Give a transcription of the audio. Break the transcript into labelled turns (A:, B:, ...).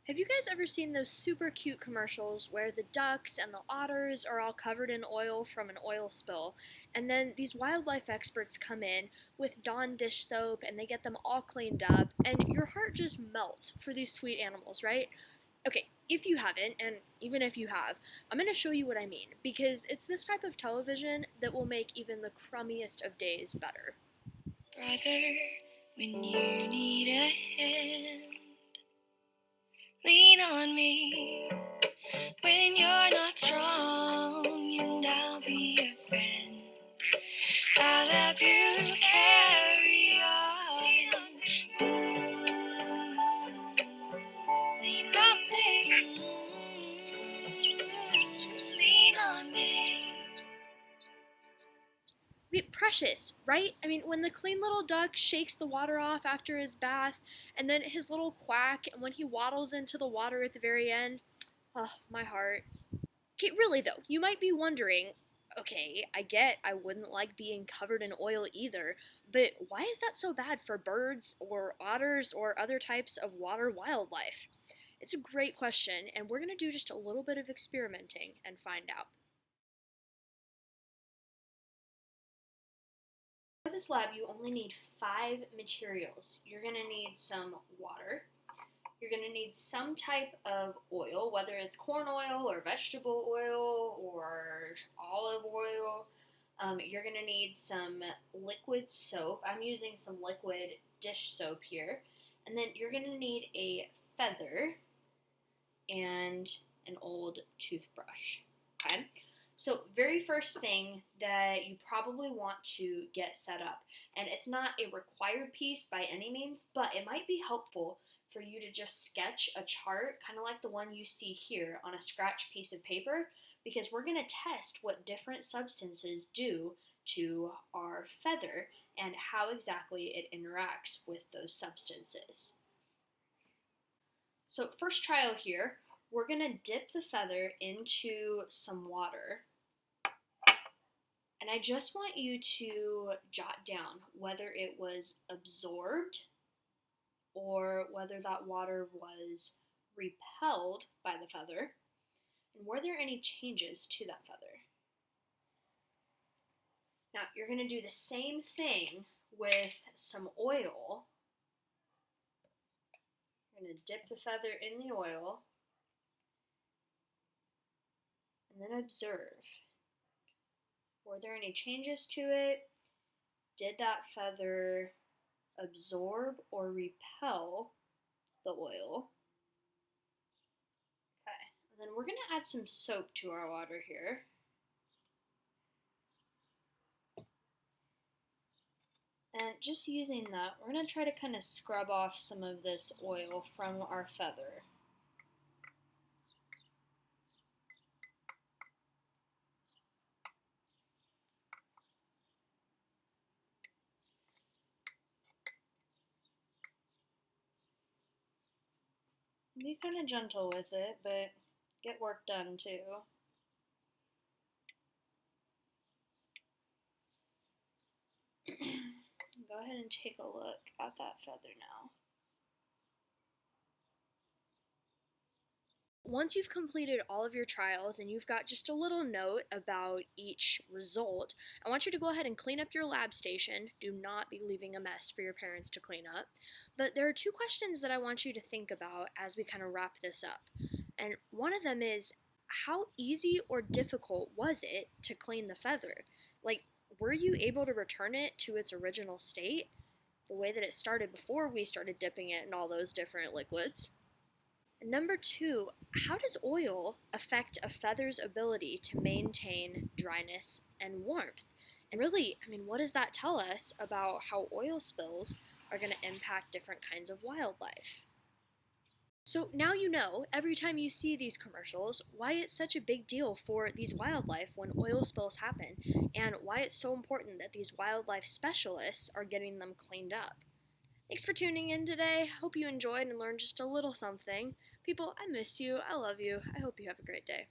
A: Have you guys ever seen those super cute commercials where the ducks and the otters are all covered in oil from an oil spill, and then these wildlife experts come in with Dawn dish soap and they get them all cleaned up, and your heart just melts for these sweet animals, right? Okay, if you haven't, and even if you have, I'm going to show you what I mean, because it's this type of television that will make even the crummiest of days better.
B: Brother, when you need a hand, lean on me. When you're not strong, and I'll be your friend. I'll help you carry on. Lean on me. Lean on me.
A: Precious, right? I mean, when the clean little duck shakes the water off after his bath, and then his little quack, and when he waddles into the water at the very end, oh, my heart. Okay, really though, you might be wondering, okay, I get I wouldn't like being covered in oil either, but why is that so bad for birds or otters or other types of water wildlife? It's a great question, and we're going to do just a little bit of experimenting and find out. For this lab, you only need 5 materials. You're going to need some water. You're going to need some type of oil, whether it's corn oil or vegetable oil or olive oil. You're going to need some liquid soap. I'm using some liquid dish soap here. And then you're going to need a feather and an old toothbrush. Okay? So, very first thing that you probably want to get set up, and it's not a required piece by any means, but it might be helpful for you to just sketch a chart, kind of like the one you see here on a scratch piece of paper, because we're going to test what different substances do to our feather and how exactly it interacts with those substances. So, first trial here, we're going to dip the feather into some water. And I just want you to jot down whether it was absorbed or whether that water was repelled by the feather, and were there any changes to that feather. Now, you're going to do the same thing with some oil. You're going to dip the feather in the oil and then observe. Were there any changes to it? Did that feather absorb or repel the oil? Okay, and then we're going to add some soap to our water here. And just using that, we're going to try to kind of scrub off some of this oil from our feather. Be kind of gentle with it, but get work done too. Go ahead and take a look at that feather now. Once you've completed all of your trials and you've got just a little note about each result, I want you to go ahead and clean up your lab station. Do not be leaving a mess for your parents to clean up. But there are 2 questions that I want you to think about as we kind of wrap this up. And one of them is, how easy or difficult was it to clean the feather? Like, were you able to return it to its original state, the way that it started before we started dipping it in all those different liquids? And number 2, how does oil affect a feather's ability to maintain dryness and warmth? And really, I mean, what does that tell us about how oil spills are going to impact different kinds of wildlife? So now you know, every time you see these commercials, why it's such a big deal for these wildlife when oil spills happen, and why it's so important that these wildlife specialists are getting them cleaned up. Thanks for tuning in today. Hope you enjoyed and learned just a little something. People, I miss you. I love you. I hope you have a great day.